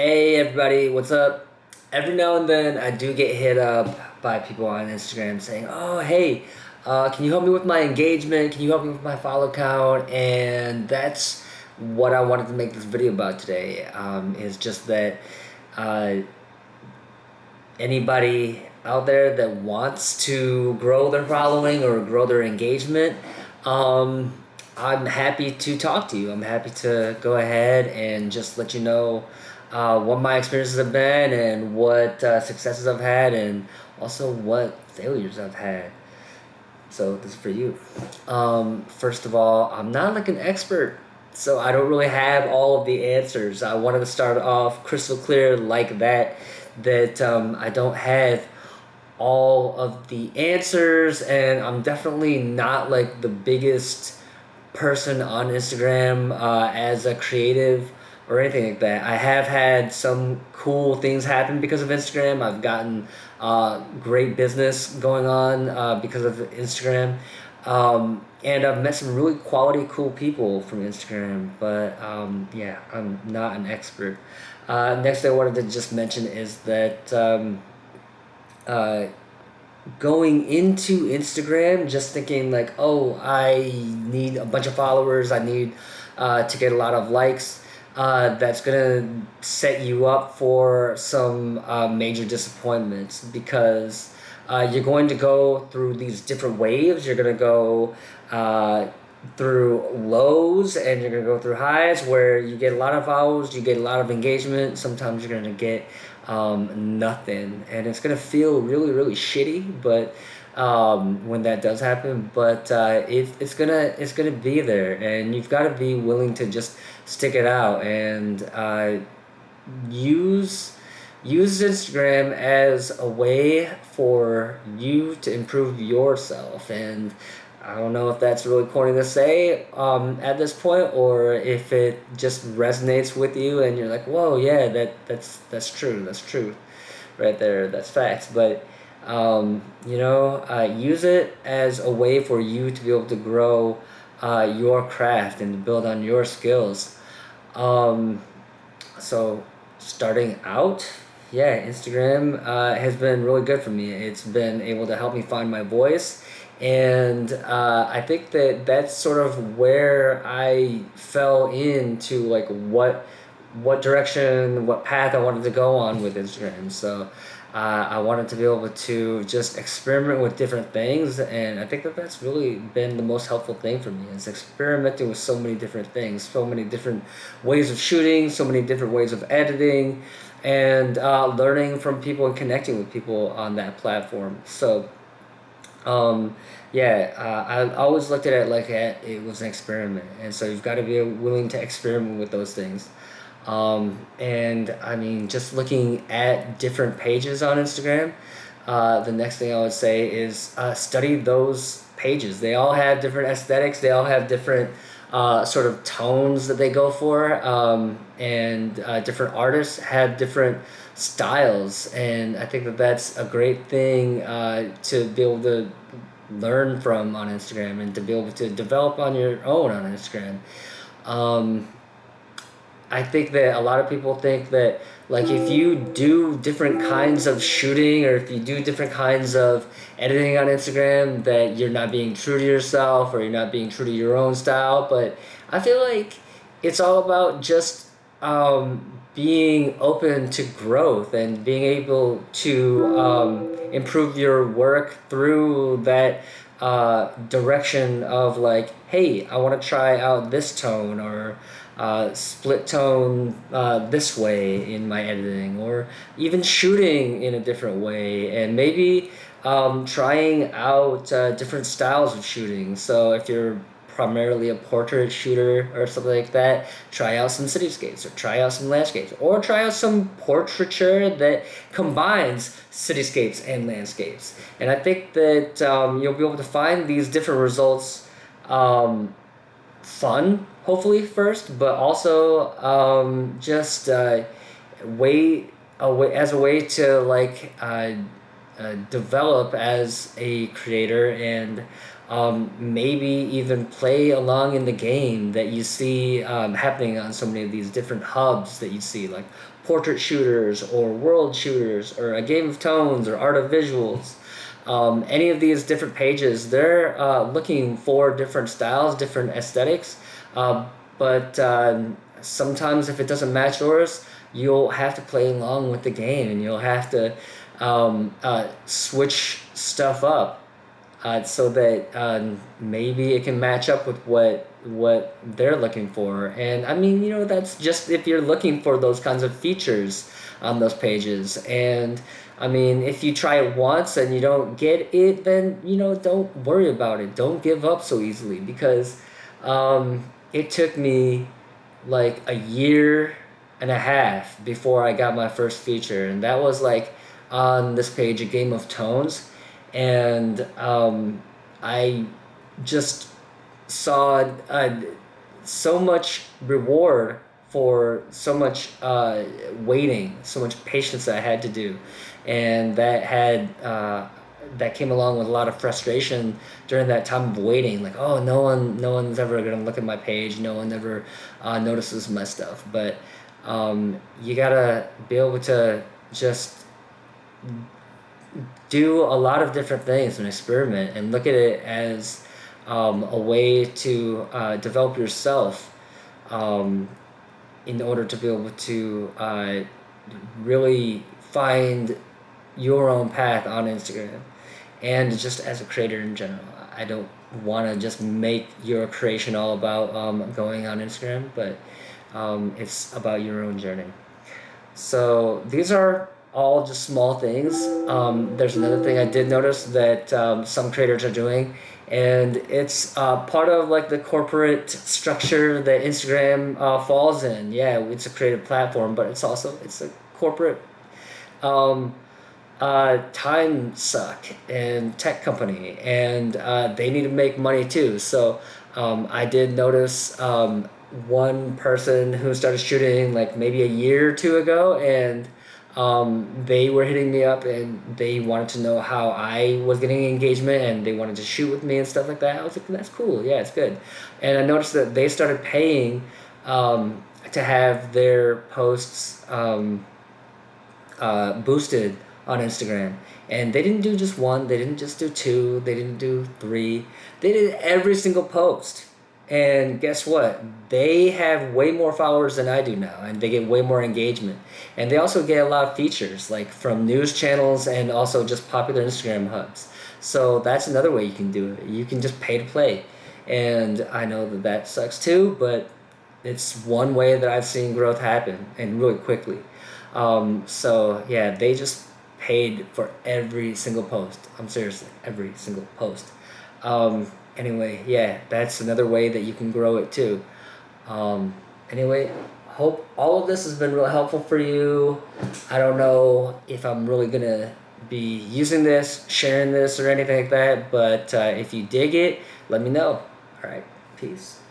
Hey everybody, what's up? Every now and then I do get hit up by people on Instagram saying, "Oh, hey, can you help me with my engagement? Can you help me with my follow count?" And that's what I wanted to make this video about today. Is just that uh, anybody out there that wants to grow their following or grow their engagement, um, I'm happy to talk to you. I'm happy to go ahead and just let you know what my experiences have been and what successes I've had and also what failures I've had. So this is for you. First of all, I'm not like an expert, so I don't really have all of the answers. I wanted to start off crystal clear like that, I don't have all of the answers, and I'm definitely not like the biggest person on Instagram as a creative or anything like that. I have had some cool things happen because of Instagram. I've gotten great business going on because of Instagram. And I've met some really quality, cool people from Instagram. But yeah, I'm not an expert. Next, I wanted to just mention is that uh, going into Instagram just thinking like, oh, I need a bunch of followers, I need to get a lot of likes. That's gonna set you up for some major disappointments because you're going to go through these different waves. You're gonna go through lows and you're gonna go through highs where you get a lot of followers, you get a lot of engagement. Sometimes you're gonna get nothing, and it's gonna feel really really shitty. But when that does happen, but it's gonna be there, and you've got to be willing to just stick it out and use use Instagram as a way for you to improve yourself. And I don't know if that's really corny to say at this point, or if it just resonates with you and you're like, "Whoa, yeah, that's true. That's true, right there. That's facts." But use it as a way for you to be able to grow your craft and to build on your skills. Um, so starting out, yeah, Instagram has been really good for me. It's been able to help me find my voice, and I think that that's sort of where I fell into like what direction, what path I wanted to go on with Instagram. So I wanted to be able to just experiment with different things, and I think that that's really been the most helpful thing for me is experimenting with so many different things, so many different ways of shooting, so many different ways of editing, and learning from people and connecting with people on that platform. So um, yeah, I always looked at it like it was an experiment, and so you've got to be willing to experiment with those things. And I mean, just looking at different pages on Instagram, the next thing I would say is study those pages. They all have different aesthetics. They all have different sort of tones that they go for, and different artists have different styles. And I think that that's a great thing to be able to learn from on Instagram and to be able to develop on your own on Instagram. Um, I think that a lot of people think that like if you do different kinds of shooting or if you do different kinds of editing on Instagram that you're not being true to yourself or you're not being true to your own style. But I feel like it's all about just being open to growth and being able to improve your work through that direction of like, hey, I want to try out this tone or split tone this way in my editing, or even shooting in a different way, and maybe trying out different styles of shooting. So if you're primarily a portrait shooter or something like that, try out some cityscapes or try out some landscapes or try out some portraiture that combines cityscapes and landscapes. And I think that you'll be able to find these different results fun, hopefully first, but also just as a way to like develop as a creator and maybe even play along in the game that you see happening on so many of these different hubs that you see, like portrait shooters or world shooters or a game of tones or art of visuals. Any of these different pages, they're looking for different styles, different aesthetics, uh, but sometimes if it doesn't match yours, you'll have to play along with the game and you'll have to switch stuff up so that maybe it can match up with what they're looking for. And I mean, that's just if you're looking for those kinds of features on those pages. And I mean, if you try it once and you don't get it, then don't worry about it. Don't give up so easily because it took me like a year and a half before I got my first feature, and that was like on this page, A Game of Tones, and I just saw so much reward for so much waiting, so much patience that I had to do, and that came along with a lot of frustration during that time of waiting. Like, oh, no one's ever gonna look at my page. No one ever notices my stuff. But you gotta be able to just do a lot of different things and experiment and look at it as a way to develop yourself um, in order to be able to really find your own path on Instagram and just as a creator in general. I don't want to just make your creation all about going on Instagram, but it's about your own journey. So these are all just small things. There's another thing I did notice that some creators are doing, and it's part of like the corporate structure that Instagram falls in. Yeah, it's a creative platform, but it's a corporate um, time suck and tech company, and they need to make money too. So I did notice one person who started shooting like maybe a year or two ago, and they were hitting me up and they wanted to know how I was getting engagement and they wanted to shoot with me and stuff like that. I was like, that's cool. Yeah, it's good. And I noticed that they started paying to have their posts boosted on Instagram. And they didn't do just one, they didn't just do two, they didn't do three. They did every single post. And guess what? They have way more followers than I do now, and they get way more engagement. And they also get a lot of features, like from news channels and also just popular Instagram hubs. So that's another way you can do it. You can just pay to play. And I know that that sucks too, but it's one way that I've seen growth happen and really quickly. So yeah, they just paid for every single post. I'm serious, every single post. Anyway, yeah, that's another way that you can grow it too. Um, anyway, hope all of this has been really helpful for you. I don't know if I'm really gonna be using this, sharing this, or anything like that, but if you dig it, let me know. All right, peace.